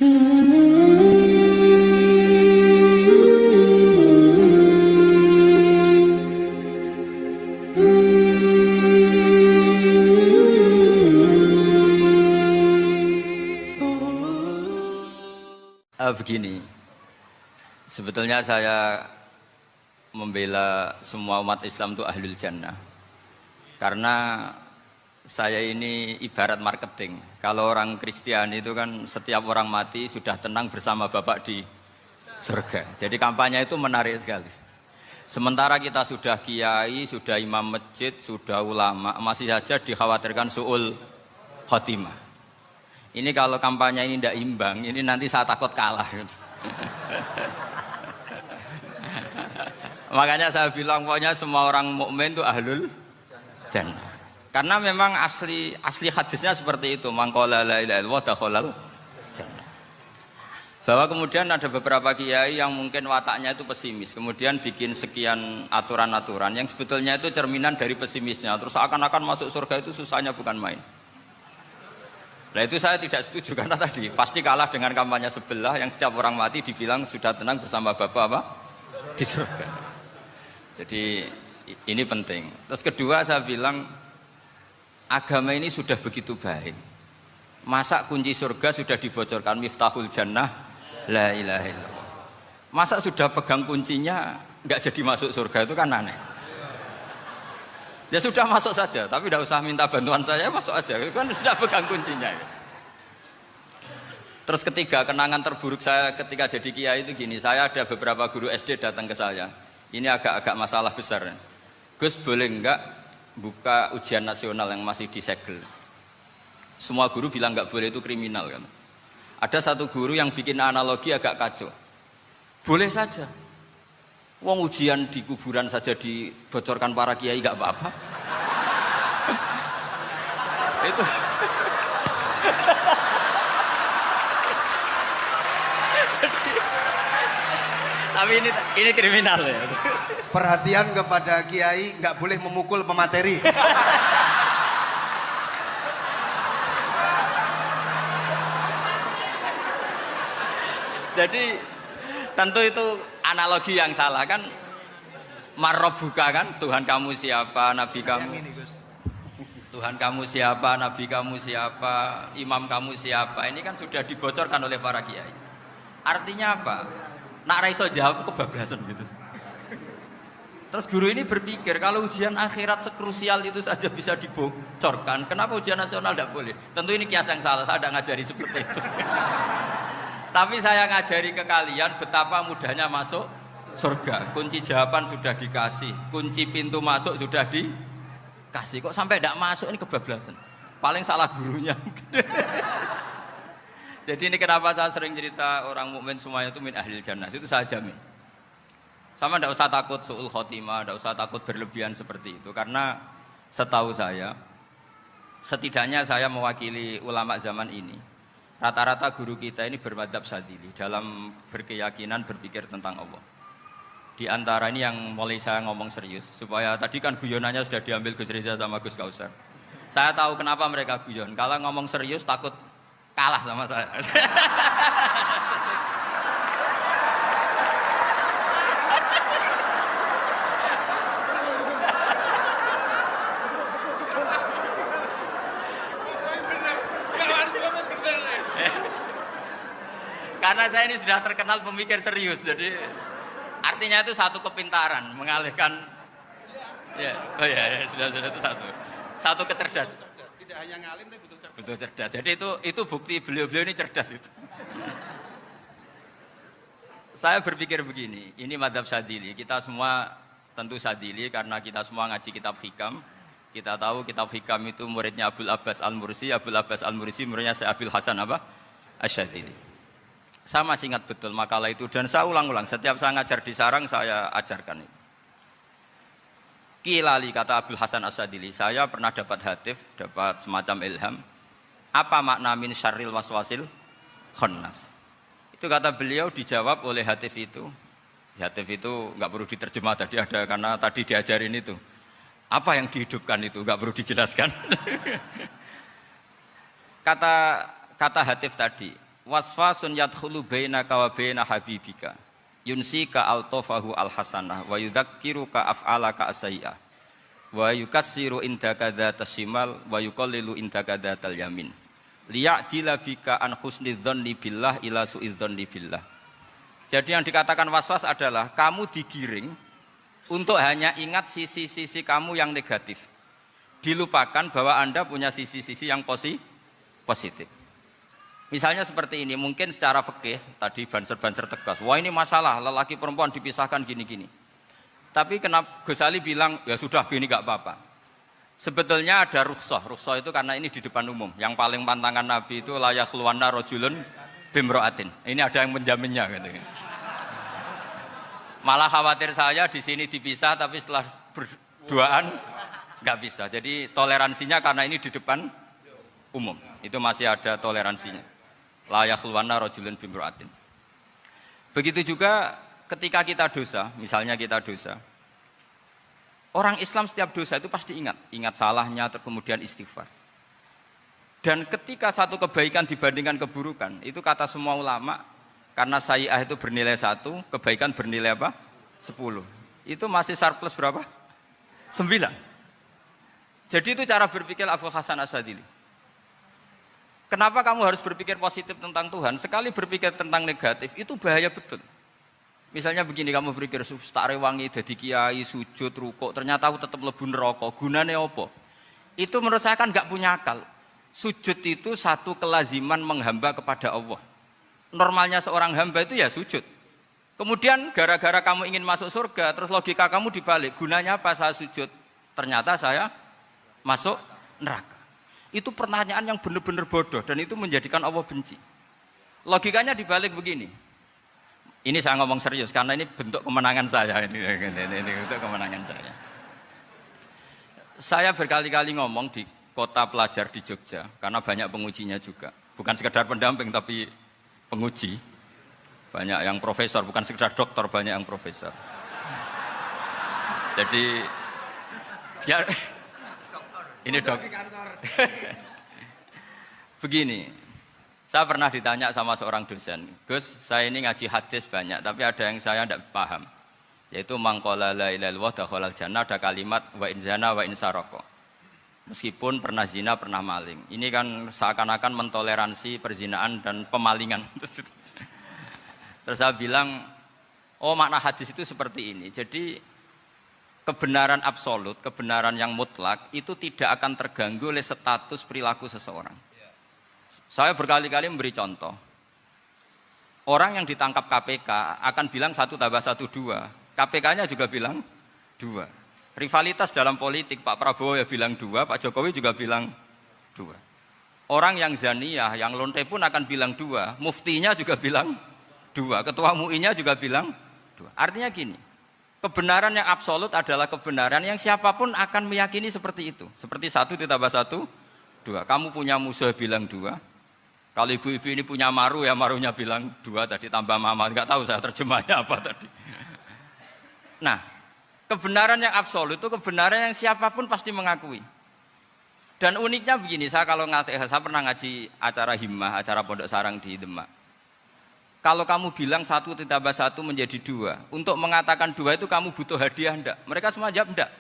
Begini, sebetulnya saya membela semua umat Islam itu ahlul jannah karena saya ini ibarat marketing. Kalau orang Kristiani itu kan setiap orang mati sudah tenang bersama Bapak di surga. Jadi kampanye itu menarik sekali. Sementara kita sudah kiai, sudah imam masjid, sudah ulama, masih saja dikhawatirkan su'ul khotimah. Ini kalau kampanye ini tidak imbang, ini nanti saya takut kalah. Makanya saya bilang pokoknya semua orang mukmin itu ahlul jannah. Karena memang asli hadisnya seperti itu, man qala la ilaha illallah dakhalal jannah. Bahwa kemudian ada beberapa kiai yang mungkin wataknya itu pesimis, kemudian bikin sekian aturan-aturan yang sebetulnya itu cerminan dari pesimisnya. Terus akan-akan masuk surga itu susahnya bukan main. Nah itu saya tidak setuju karena tadi pasti kalah dengan kampanye sebelah yang setiap orang mati dibilang sudah tenang bersama Bapak apa? Di surga. Jadi ini penting. Terus kedua saya bilang agama ini sudah begitu baik. Masa kunci surga sudah dibocorkan miftahul jannah la ilaha illallah. Masa sudah pegang kuncinya nggak jadi masuk surga itu kan aneh. Ya sudah masuk saja, tapi tidak usah minta bantuan saya, masuk aja, kan sudah pegang kuncinya. Terus ketiga, kenangan terburuk saya ketika jadi kiai itu gini, saya ada beberapa guru SD datang ke saya, ini agak-agak masalah besar. Gus boleh enggak buka ujian nasional yang masih disegel? Semua guru bilang enggak boleh, itu kriminal kan. Ada satu guru yang bikin analogi agak kacau, boleh saja. Wong ujian di kuburan saja dibocorkan para kiai enggak apa-apa. Itu tapi ini kriminal ya. Perhatian kepada kiai, nggak boleh memukul pemateri. Jadi tentu itu analogi yang salah kan. Marrobuka kan, Tuhan kamu siapa, nabi kamu. Tuhan kamu siapa, nabi kamu siapa, imam kamu siapa. Ini kan sudah dibocorkan oleh para kiai. Artinya apa? Nak raiso jawab kebablasan gitu. Terus guru ini berpikir kalau ujian akhirat sekrusial itu saja bisa dibocorkan, kenapa ujian nasional tidak boleh? Tentu ini kias yang salah, saya tidak ngajari seperti itu. Tapi saya ngajari ke kalian betapa mudahnya masuk surga. Kunci jawaban sudah dikasih, kunci pintu masuk sudah dikasih. Kok sampai tidak masuk, ini kebablasan. Paling salah gurunya. Jadi ini kenapa saya sering cerita orang mukmin semuanya itu min ahlil jannah, itu saya jamin. Sama tidak usah takut su'ul khotimah, tidak usah takut berlebihan seperti itu. Karena setahu saya, setidaknya saya mewakili ulama zaman ini, rata-rata guru kita ini bermadzhab Syadzili dalam berkeyakinan berpikir tentang Allah. Di antara ini yang mulai saya ngomong serius, supaya tadi kan guyonannya sudah diambil Gus Reza sama Gus Kausar. Saya tahu kenapa mereka guyon, kalau ngomong serius takut kalah sama saya. Karena saya ini sudah terkenal pemikir serius, jadi artinya itu satu kepintaran mengalihkan. Ya, oh ya, sudah itu satu kecerdasan. Tidak hanya ngalim tapi betul cerdas. Jadi itu bukti beliau-beliau ini cerdas itu. Saya berpikir begini, ini madzhab Syadzili. Kita semua tentu Syadzili karena kita semua ngaji kitab hikam. Kita tahu kitab hikam itu muridnya Abul Abbas Al-Mursi, Abul Abbas Al-Mursi muridnya Syekh Abil Hasan apa? Asy-Syadzili. Saya masih ingat betul makalah itu dan saya ulang-ulang. Setiap saya ngajar di sarang saya ajarkan itu. Kilali kata Abul Hasan Asy-Syadzili, saya pernah dapat hatif, dapat semacam ilham. Apa makna min syarril waswasil khannas? Itu kata beliau dijawab oleh hatif itu. Hatif itu nggak perlu diterjemah tadi ada karena tadi diajarin itu. Apa yang dihidupkan itu nggak perlu dijelaskan. Kata hatif tadi, waswasun yadkhulu bainaka wa baina habibika yunsika altofahu alhasanah wa yudzakiruka af'alaka asai'ah wa yukassiru indaka dzatas shimal wa yuqallilu indaka dzatal yamin liya'dila bika an husnidzanni billah ila su'idzanni billah. Jadi yang dikatakan waswas adalah kamu digiring untuk hanya ingat sisi-sisi kamu yang negatif, dilupakan bahwa Anda punya sisi-sisi yang positif. Misalnya seperti ini, mungkin secara fikih tadi banser-banser tegas, wah ini masalah lelaki perempuan dipisahkan gini-gini. Tapi kenapa Gus Ali bilang ya sudah gini gak apa-apa. Sebetulnya ada rukhsah itu karena ini di depan umum. Yang paling pantangan Nabi itu la yakhluwanna rajulun bimra'atin. Ini ada yang menjaminnya gitu. Malah khawatir saya di sini dipisah tapi setelah berduaan nggak bisa. Jadi toleransinya karena ini di depan umum. Itu masih ada toleransinya. La yakhluwanna rajulun bimra'atin. Begitu juga ketika kita dosa, misalnya kita dosa. Orang Islam setiap dosa itu pasti ingat salahnya, kemudian istighfar. Dan ketika satu kebaikan dibandingkan keburukan, itu kata semua ulama, karena sayyi'ah itu bernilai 1, kebaikan bernilai apa? 10. Itu masih surplus berapa? 9. Jadi itu cara berpikir Abul Hasan Asyadzili. Kenapa kamu harus berpikir positif tentang Tuhan? Sekali berpikir tentang negatif, itu bahaya betul. Misalnya begini, kamu berpikir tak rewangi jadi kiai, sujud, rukuk, ternyata aku tetap lebu neraka. Gunane apa? Itu menurut saya kan nggak punya akal. Sujud itu satu kelaziman menghamba kepada Allah. Normalnya seorang hamba itu ya sujud. Kemudian gara-gara kamu ingin masuk surga, terus logika kamu dibalik. Gunanya apa saya sujud? Ternyata saya masuk neraka. Itu pertanyaan yang benar-benar bodoh dan itu menjadikan Allah benci. Logikanya dibalik begini. Ini saya ngomong serius karena ini bentuk kemenangan saya ini bentuk kemenangan saya. Saya berkali-kali ngomong di kota pelajar di Jogja karena banyak pengujinya juga. Bukan sekedar pendamping tapi penguji. Banyak yang profesor, bukan sekedar dokter, banyak yang profesor. Jadi biar ini dok. Begini, saya pernah ditanya sama seorang dosen, Gus, saya ini ngaji hadis banyak, tapi ada yang saya tidak paham, yaitu mangqala la ilaha illallah dakhalal jannah, ada kalimat wa in zana wa in saraka. Meskipun pernah zina, pernah maling. Ini kan seakan-akan mentoleransi perzinaan dan pemalingan. Terus saya bilang, oh makna hadis itu seperti ini. Jadi kebenaran absolut, kebenaran yang mutlak itu tidak akan terganggu oleh status perilaku seseorang. Saya berkali-kali memberi contoh. Orang yang ditangkap KPK akan bilang 1 + 1 2. KPK-nya juga bilang 2. Rivalitas dalam politik, Pak Prabowo ya bilang 2, Pak Jokowi juga bilang 2. Orang yang zaniyah, yang lonte pun akan bilang 2. Muftinya juga bilang 2. Ketua MUI-nya juga bilang 2. Artinya gini, kebenaran yang absolut adalah kebenaran yang siapapun akan meyakini seperti itu. Seperti 1 + 1 2. Kamu punya musuh bilang 2. Kalau ibu-ibu ini punya maru ya marunya bilang 2 tadi tambah mama. Enggak tahu saya terjemahnya apa tadi. Nah, kebenaran yang absolut itu kebenaran yang siapapun pasti mengakui. Dan uniknya begini, saya pernah ngaji acara himmah, acara pondok sarang di Demak. Kalau kamu bilang 1 + 1 menjadi 2, untuk mengatakan 2 itu kamu butuh hadiah enggak? Mereka semua jawab enggak.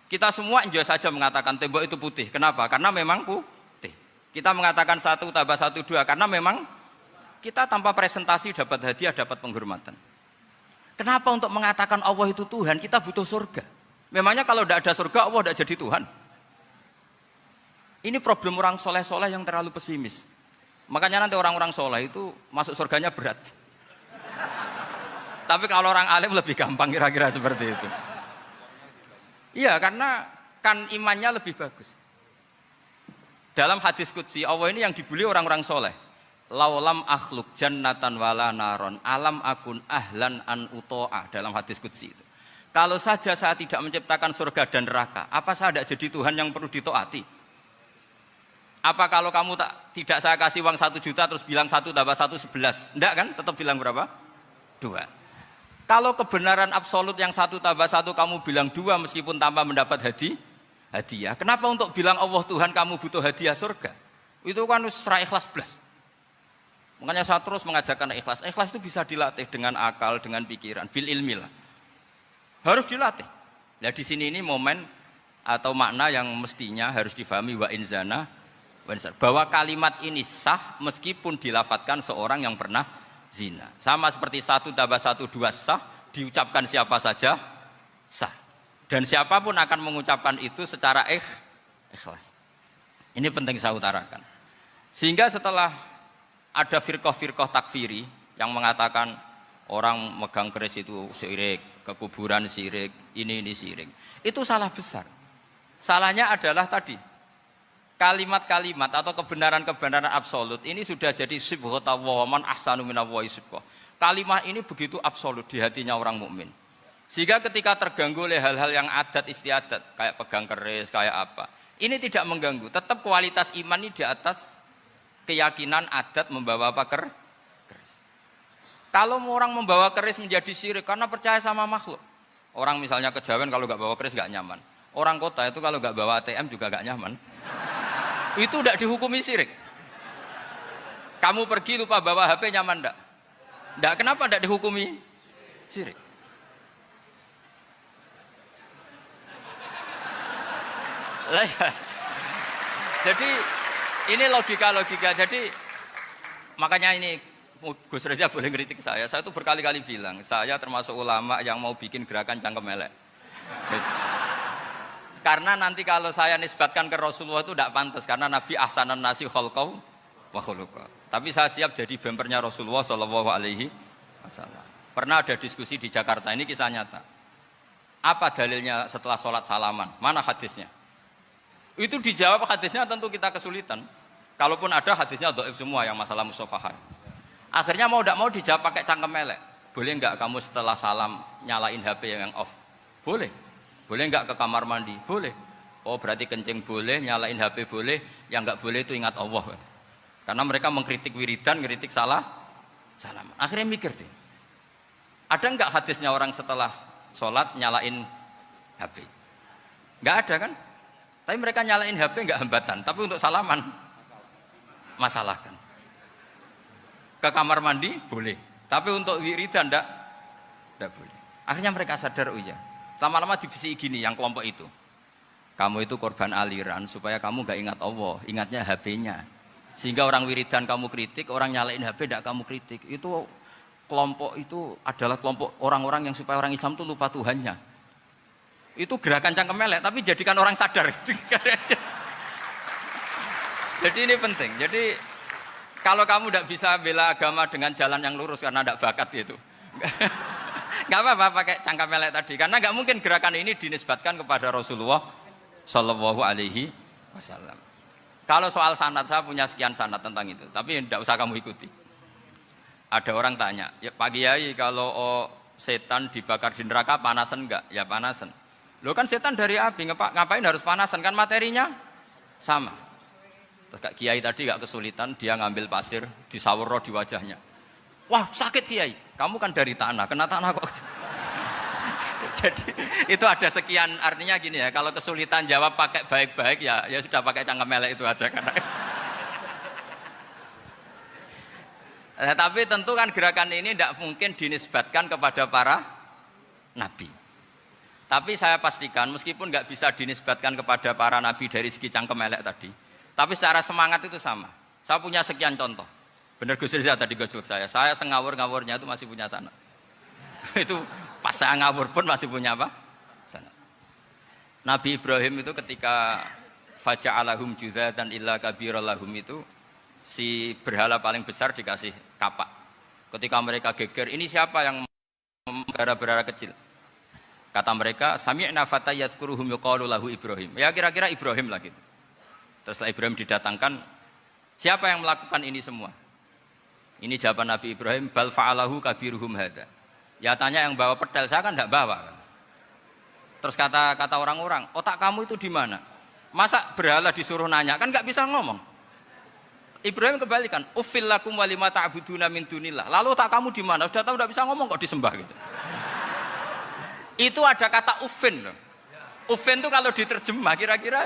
Kita semua enjoy saja mengatakan tembok itu putih. Kenapa? Karena memang putih. Kita mengatakan 1 + 1 2 karena memang kita tanpa presentasi dapat hadiah, dapat penghormatan. Kenapa untuk mengatakan Allah itu Tuhan kita butuh surga? Memangnya kalau tidak ada surga Allah tidak jadi Tuhan? Ini problem orang soleh-soleh yang terlalu pesimis. Makanya nanti orang-orang soleh itu masuk surganya berat. Tapi kalau orang alim lebih gampang kira-kira seperti itu. Iya, karena kan imannya lebih bagus. Dalam hadis qudsi, Allah ini yang dibuli orang-orang soleh. Laulam akhluk jannatan wala naron alam akun ahlan an uto'a. Dalam hadis qudsi itu. Kalau saja saya tidak menciptakan surga dan neraka, apa saya tidak jadi Tuhan yang perlu ditaati? Apa kalau kamu tidak saya kasih uang 1 juta terus bilang 1 + 1 11? Enggak kan? Tetap bilang berapa? 2. Kalau kebenaran absolut yang 1 + 1 kamu bilang 2 meskipun tanpa mendapat hadiah. Kenapa untuk bilang Allah Tuhan kamu butuh hadiah surga? Itu kan serai ikhlas belas. Makanya saya terus mengajarkan ikhlas. Ikhlas itu bisa dilatih dengan akal, dengan pikiran, bil ilmi lah. Harus dilatih. Nah di sini ini momen atau makna yang mestinya harus difahami wa inzana bahwa kalimat ini sah meskipun dilafatkan seorang yang pernah zina. Sama seperti 1 tambah 1 2 sah, diucapkan siapa saja sah. Dan siapapun akan mengucapkan itu secara ikhlas. Ini penting saya utarakan. Sehingga setelah ada firqah-firqah takfiri yang mengatakan orang megang keris itu syirik, ke kuburan syirik, ini syirik. Itu salah besar. Salahnya adalah tadi kalimat-kalimat atau kebenaran-kebenaran absolut ini sudah jadi sibghatullah man ahsanu minallahi sibghah. Kalimat ini begitu absolut di hatinya orang mukmin. Sehingga ketika terganggu oleh hal-hal yang adat istiadat kayak pegang keris, kayak apa, ini tidak mengganggu. Tetap kualitas iman ini di atas keyakinan adat membawa apa keris. Kalau orang membawa keris menjadi syirik karena percaya sama makhluk. Orang misalnya kejawen kalau nggak bawa keris nggak nyaman. Orang kota itu kalau nggak bawa ATM juga nggak nyaman. Itu tidak dihukumi syirik. Kamu pergi lupa bawa HP nyaman enggak? Enggak, kenapa enggak dihukumi syirik? Jadi ini logika-logika. Jadi makanya ini Gus Reza boleh ngeritik saya. Saya itu berkali-kali bilang, saya termasuk ulama yang mau bikin gerakan cangkem elek. Karena nanti kalau saya nisbatkan ke Rasulullah itu tidak pantas karena Nabi ahsanan nasi khalqau wa khuluqa. Tapi saya siap jadi bempernya Rasulullah sallallahu alaihi wasallam. Pernah ada diskusi di Jakarta, ini kisah nyata. Apa dalilnya setelah sholat salaman? Mana hadisnya? Itu dijawab hadisnya tentu kita kesulitan. Kalaupun ada hadisnya dhaif semua yang masalah musafahan. Akhirnya mau tidak mau dijawab pakai cangkem elek. Boleh enggak kamu setelah salam nyalain HP yang off? Boleh. Boleh enggak ke kamar mandi? Boleh. Oh berarti kencing boleh, nyalain HP boleh, yang enggak boleh itu ingat Allah. Karena mereka mengkritik wiridan, ngeritik salah salam. Akhirnya mikir deh. Ada enggak hadisnya orang setelah sholat nyalain HP? Enggak ada kan? Tapi mereka nyalain HP enggak hambatan, tapi untuk salaman masalahkan. Ke kamar mandi boleh, tapi untuk wiridan enggak boleh. Akhirnya mereka sadar, oh iya. Lama-lama dibisiki gini yang kelompok itu. Kamu itu korban aliran supaya kamu enggak ingat Allah, ingatnya HP-nya. Sehingga orang wiridan kamu kritik, orang nyalain HP enggak kamu kritik. Itu kelompok itu adalah kelompok orang-orang yang supaya orang Islam itu lupa Tuhannya. Itu gerakan cangkem elek, tapi jadikan orang sadar. Jadi ini penting. Jadi kalau kamu tidak bisa bela agama dengan jalan yang lurus karena tidak bakat gitu. Nggak apa-apa pakai cangkem elek tadi. Karena nggak mungkin gerakan ini dinisbatkan kepada Rasulullah Shallallahu Alaihi Wasallam. Kalau soal sanad, saya punya sekian sanad tentang itu. Tapi tidak usah kamu ikuti. Ada orang tanya, ya Pak Kiai kalau setan dibakar di neraka panasan enggak? Ya panasan. Loh kan setan dari api, ngapain harus panasan? Kan materinya sama. Terus Kak Kiai tadi enggak kesulitan, dia ngambil pasir, disawur di wajahnya. Wah sakit Kiai, kamu kan dari tanah, kena tanah kok. Jadi itu ada sekian, artinya gini ya, kalau kesulitan jawab pakai baik-baik ya sudah pakai cangkem elek itu aja kan. Tapi tentu kan gerakan ini tidak mungkin dinisbatkan kepada para nabi. Tapi saya pastikan meskipun nggak bisa dinisbatkan kepada para nabi dari segi cangkem elek tadi, tapi secara semangat itu sama. Saya punya sekian contoh. Benar Gus Riza tadi gojok saya ngawur-ngawurnya itu masih punya sanad. Itu pas saya ngawur pun masih punya apa? Sanad. Nabi Ibrahim itu ketika faja'alahum juzatan illa kabirallahum itu si berhala paling besar dikasih kapak. Ketika mereka geger, ini siapa yang memelihara berhala kecil? Kata mereka, sami'na fata yadhkuruhum yuqalu lahu Ibrahim. Ya kira-kira Ibrahim lagi. Terus setelah Ibrahim didatangkan, siapa yang melakukan ini semua? Ini jawaban Nabi Ibrahim, bal fa'alahu kabiruhum hada. Ya tanya yang bawa pedal, saya kan tidak bawa. Terus kata orang-orang, otak kamu itu di mana? Masa berhala disuruh nanya, kan nggak bisa ngomong. Ibrahim kembalikan, uffil lakum walima ta'buduna min dunillah. Lalu otak kamu di mana? Sudah tahu tidak bisa ngomong kok disembah gitu. Itu ada kata uffin loh. Uffin itu kalau diterjemah kira-kira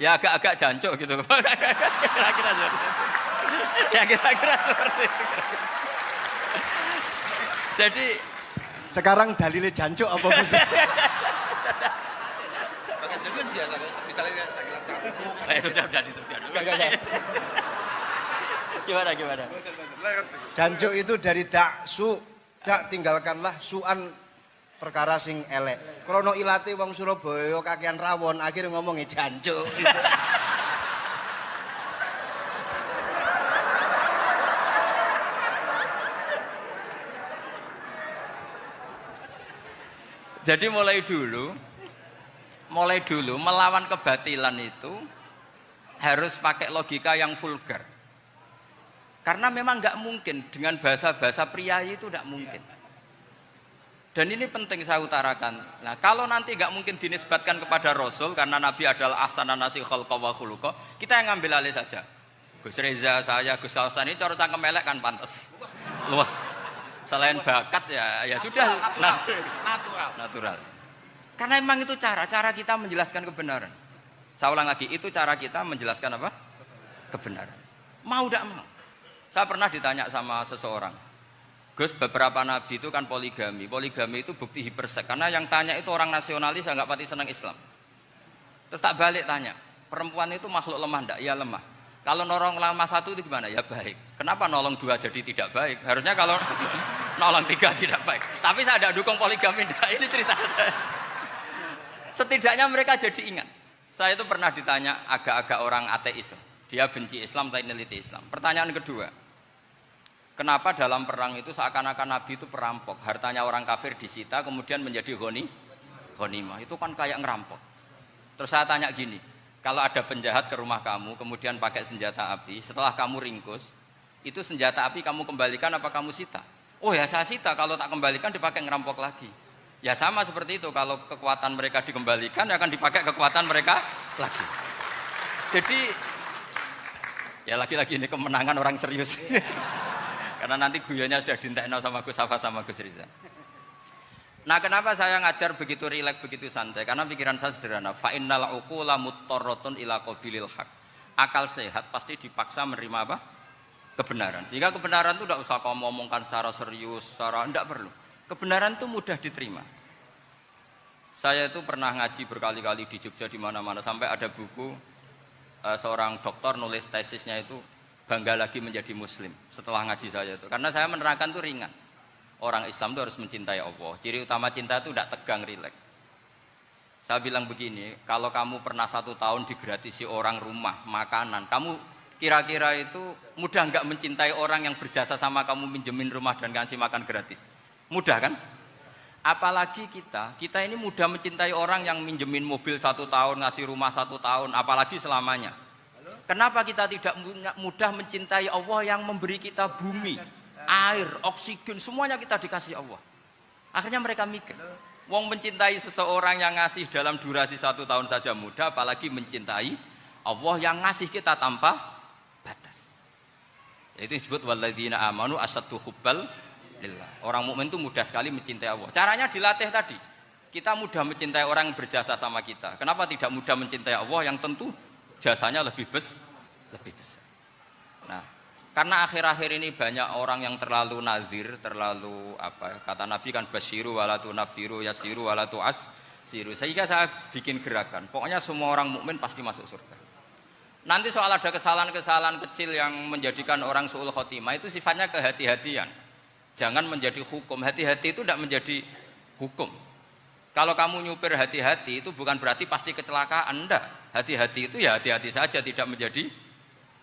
ya agak-agak jancuk gitu. Kira-kira Ya kira-kira seperti itu. Jadi Sekarang dalilnya jancuk apa Gus? Pakai jangan biasa kalau misalnya saya bilang sudah itu Gimana? Jancuk itu dari su, tinggalkanlah suan perkara sing elek. Krono ilate wong Surabaya kakean rawon, akhirnya ngomongnya jancuk. Jadi mulai dulu melawan kebatilan itu harus pakai logika yang vulgar. Karena memang nggak mungkin dengan bahasa-bahasa priayi itu nggak mungkin. Dan ini penting saya utarakan. Nah, kalau nanti nggak mungkin dinisbatkan kepada Rasul karena Nabi adalah ahsanan nasi khalqa wa khuluqa, kita yang ngambil alih saja. Gus Reza, saya, Gus Kausan ini cara cangkem elek kan pantas. Luas. Selain bakat ya sudah natural. Karena memang itu cara kita menjelaskan kebenaran. Saya ulang lagi, itu cara kita menjelaskan apa? Kebenaran. Mau tidak mau. Saya pernah ditanya sama seseorang, Gus, beberapa nabi itu kan poligami. Poligami itu bukti hipersek. Karena yang tanya itu orang nasionalis, nggak pati senang Islam. Terus tak balik tanya, perempuan itu makhluk lemah enggak? Ya lemah. Kalau nolong lama satu itu gimana? Ya baik. Kenapa nolong dua jadi tidak baik? Harusnya kalau nolong tiga tidak baik. Tapi saya tidak dukung poligami. Nah, ini cerita saya. Setidaknya mereka jadi ingat. Saya itu pernah ditanya agak-agak orang ateis. Dia benci Islam tapi neliti Islam. Pertanyaan kedua, kenapa dalam perang itu seakan-akan Nabi itu perampok? Hartanya orang kafir disita kemudian menjadi ghanimah. Itu kan kayak ngerampok. Terus saya tanya gini, kalau ada penjahat ke rumah kamu, kemudian pakai senjata api, setelah kamu ringkus, itu senjata api kamu kembalikan apa kamu sita? Oh ya saya sita, kalau tak kembalikan dipakai ngerampok lagi. Ya sama seperti itu, kalau kekuatan mereka dikembalikan, akan dipakai kekuatan mereka lagi. Jadi, ya lagi-lagi ini kemenangan orang serius. Karena nanti guyonnya sudah dintekno sama Gus Safa sama Gus Riza. Nah, kenapa saya ngajar begitu rileks, begitu santai? Karena pikiran saya sederhana. Fa innal uqula muttarratun ila qabilil haq. Akal sehat pasti dipaksa menerima apa? Kebenaran. Sehingga kebenaran itu tidak usah kamu ngomongkan secara serius, tidak perlu. Kebenaran itu mudah diterima. Saya itu pernah ngaji berkali-kali di Jogja di mana-mana sampai ada buku seorang dokter nulis tesisnya itu bangga lagi menjadi muslim setelah ngaji saya itu. Karena saya menerangkan itu ringan. Orang Islam itu harus mencintai Allah. Ciri utama cinta itu tidak tegang, rileks. Saya bilang begini, kalau kamu pernah 1 tahun digratisi orang rumah, makanan, kamu kira-kira itu mudah nggak mencintai orang yang berjasa sama kamu minjemin rumah dan kasih makan gratis? Mudah kan? Apalagi kita ini mudah mencintai orang yang minjemin mobil 1 tahun, ngasih rumah 1 tahun, apalagi selamanya. Kenapa kita tidak mudah mencintai Allah yang memberi kita bumi, air, oksigen, semuanya kita dikasih Allah. Akhirnya mereka mikir, wong mencintai seseorang yang ngasih dalam durasi 1 tahun saja mudah, apalagi mencintai Allah yang ngasih kita tanpa batas. Itu disebut walladzina amanu asyaddu hubbal lillah. Orang mukmin itu mudah sekali mencintai Allah. Caranya dilatih tadi. Kita mudah mencintai orang yang berjasa sama kita. Kenapa tidak mudah mencintai Allah yang tentu jasanya lebih besar? Nah, karena akhir-akhir ini banyak orang yang terlalu nazir, terlalu kata Nabi kan basyiru walatu nafiru yasiru walatu asiru. Sehingga saya bikin gerakan. Pokoknya semua orang mukmin pasti masuk surga. Nanti soal ada kesalahan-kesalahan kecil yang menjadikan orang su'ul khotimah itu sifatnya kehati-hatian. Jangan menjadi hukum. Hati-hati itu tidak menjadi hukum. Kalau kamu nyupir hati-hati itu bukan berarti pasti kecelakaan, enggak. Hati-hati itu ya hati-hati saja, tidak menjadi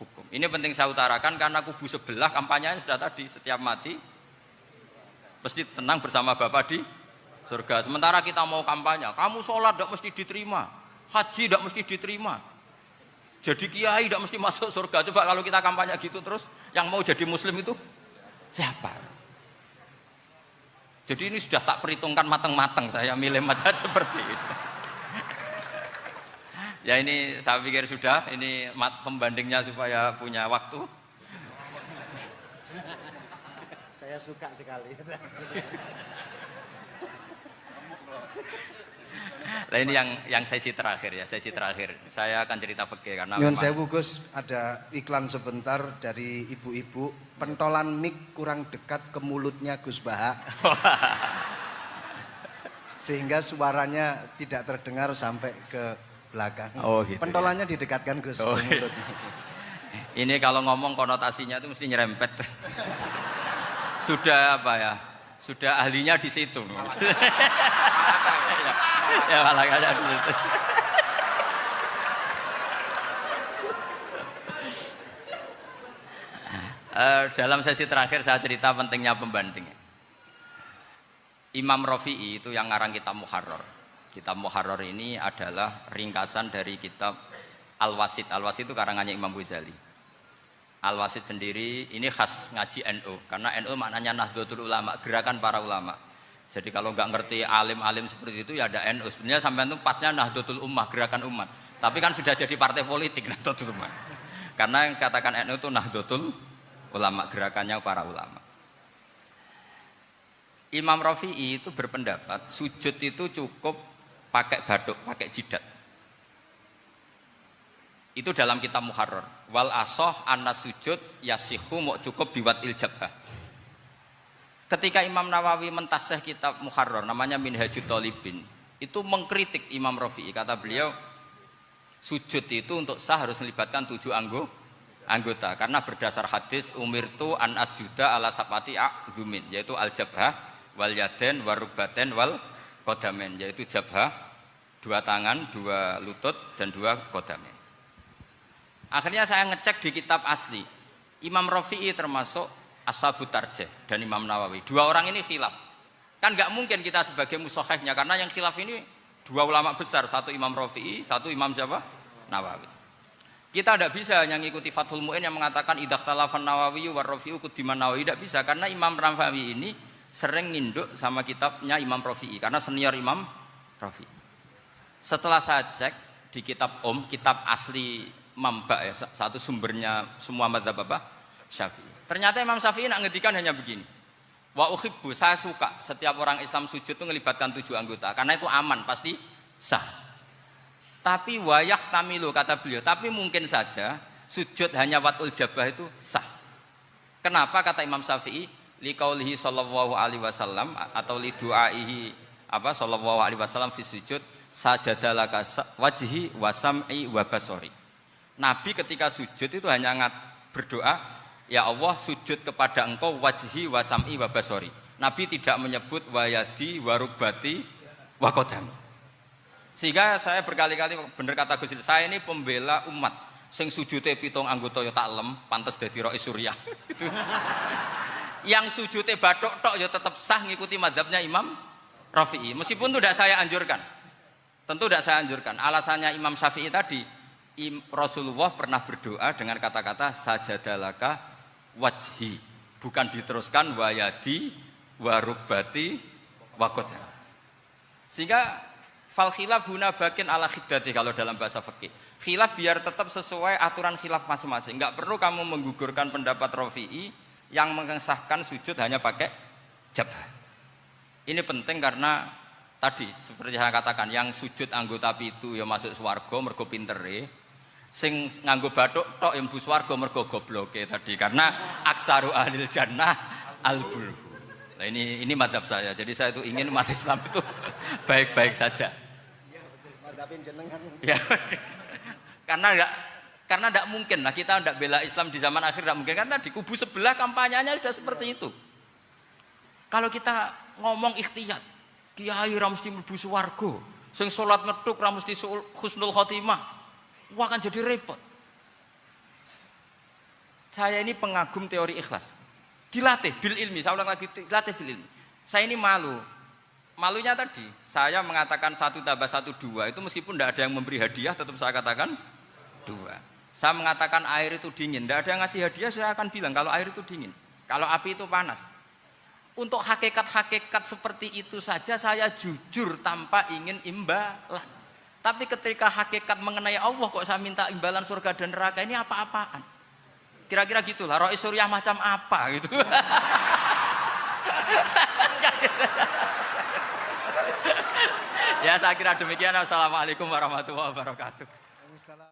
hukum. Ini penting saya utarakan karena kubu sebelah kampanyenya sudah tadi, setiap mati mesti tenang bersama Bapak di surga. Sementara kita mau kampanye, kamu sholat tidak mesti diterima, haji tidak mesti diterima, jadi kiai tidak mesti masuk surga. Coba kalau kita kampanye gitu terus, yang mau jadi muslim itu siapa? Jadi ini sudah tak perhitungkan matang-matang, saya milih macam seperti itu. Ya ini saya pikir sudah, ini pembandingnya supaya punya waktu. Saya suka sekali. Nah ini yang sesi terakhir ya, sesi terakhir. Saya akan cerita fikih karena Nyun memang sewu Gus, ada iklan sebentar dari ibu-ibu, pentolan mic kurang dekat ke mulutnya Gus Baha. Sehingga suaranya tidak terdengar sampai ke belakang. Oh, gitu, pentolannya didekatkan Gus Oh, ke iya. mulutnya. ini kalau ngomong konotasinya itu mesti nyerempet. Sudah apa ya? Sudah ahlinya di situ. Ya malah kayak gitu. Dalam sesi terakhir saya cerita pentingnya pembanding. Imam Rafi'i itu yang ngarang kitab Muharrar. Kitab Muharrar ini adalah ringkasan dari kitab Al-Wasit. Al-Wasit itu karangannya Imam Ghazali. Al-Wasit sendiri ini khas ngaji NU karena NU maknanya Nahdlatul Ulama, gerakan para ulama. Jadi kalau nggak ngerti alim-alim seperti itu ya ada NU. Sebenarnya sampai itu pasnya Nahdlatul Ummah, gerakan umat. Tapi kan sudah jadi partai politik Nahdlatul Ummah. Karena yang katakan NU itu Nahdlatul Ulama, gerakannya para ulama. Imam Rafi'i itu berpendapat sujud itu cukup pakai batuk, pakai jidat. Itu dalam kitab Muharrar. Wal asoh anna sujud yasihu mau cukup biwat iljabah. Ketika Imam Nawawi mentasih kitab Muharrar namanya Minhajut Thalibin, itu mengkritik Imam Rafi'i. Kata beliau, sujud itu untuk sah harus melibatkan 7 anggota karena berdasar hadis umirtu an asjuda ala sapati a'zumin, yaitu al-jabhah wal yaden warukbaten wal qadamen, yaitu jabhah 2 tangan, 2 lutut dan 2 qadamen. Akhirnya saya ngecek di kitab asli. Imam Rafi'i termasuk Ashabut Tarjih dan Imam Nawawi. 2 orang ini khilaf. Kan nggak mungkin kita sebagai mushahihnya karena yang khilaf ini 2 ulama besar, satu Imam Rafi'i, satu Imam siapa? Nawawi. Kita tidak bisa hanya ngikuti Fathul Mu'in yang mengatakan idzakhtalafan Nawawi war Rafi'u kudiman Nawawi, tidak bisa karena Imam Nawawi ini sering nginduk sama kitabnya Imam Rafi'i karena senior Imam Rafi'i. Setelah saya cek di kitab kitab asli Mamba ya, satu sumbernya semua mazhab apa? Syafi'i. Ternyata Imam Syafi'i nak ngedikan hanya begini. Wa uhibbu, saya suka setiap orang Islam sujud itu melibatkan 7 anggota karena itu aman, pasti sah. Tapi wayah tamilu kata beliau, tapi mungkin saja sujud hanya watul jabah itu sah. Kenapa kata Imam Syafi'i? Liqaulihi sallallahu alaihi wasallam atau li du'aihi apa sallallahu alaihi wasallam fi sujud sajadalaka wajhi wa sam'i wa basori. Nabi ketika sujud itu hanya berdoa, ya Allah sujud kepada engkau wajhi wa sam'i wa basori. Nabi tidak menyebut wayadi wa rukbati wa qadami. Sehingga saya berkali-kali bener kata Gus, saya ini pembela umat. Sing sujudnya 7 anggota ya tak lem, pantes dadi Rais Suriah. Itu. Yang sujudnya bathuk tok ya tetap sah ngikuti mazhabnya Imam Rafi'i. Meskipun itu tidak saya anjurkan. Tentu tidak saya anjurkan. Alasannya Imam Syafi'i tadi, Rasulullah pernah berdoa dengan kata-kata sajadalaka wajhi, bukan diteruskan wayadi warukbati wakoda. Sehingga fal khilaf huna bakin ala khiddati kalau dalam bahasa fikih. Khilaf biar tetap sesuai aturan khilaf masing-masing. Enggak perlu kamu menggugurkan pendapat Rafi'i yang mengesahkan sujud hanya pakai jabah. Ini penting karena tadi seperti saya katakan, yang sujud anggota pitu ya masuk swarga mergo pintere. Sing nganggo bathuk tok yang mlebu swarga mergo gobloke tadi karena aksaru ahlil jannah al-bulhu. Nah ini madhab saya. Jadi saya itu ingin umat Islam itu baik-baik saja. Ya. Karena enggak mungkin lah kita enggak bela Islam di zaman akhir, enggak mungkin karena di kubu sebelah kampanyenya sudah seperti itu. Kalau kita ngomong ikhtiyat, kiai ra mesti mlebu swarga, sing salat ngethuk ra mesti husnul khotimah. Wah akan jadi repot. Saya ini pengagum teori ikhlas. Dilatih bil ilmi, saya ulang lagi, dilatih bil ilmi. Saya ini malu. Malunya tadi, saya mengatakan 1 tambah 1 2, itu meskipun tidak ada yang memberi hadiah, tetap saya katakan 2. Saya mengatakan air itu dingin, tidak ada yang ngasih hadiah, saya akan bilang kalau air itu dingin. Kalau api itu panas. Untuk hakikat-hakikat seperti itu saja saya jujur tanpa ingin imbalan. Tapi ketika hakikat mengenai Allah kok saya minta imbalan surga dan neraka, ini apa-apaan? Kira-kira gitulah, Rais Suriah macam apa gitu. Ya saya kira demikian. Assalamualaikum warahmatullahi wabarakatuh. Waalaikumsalam.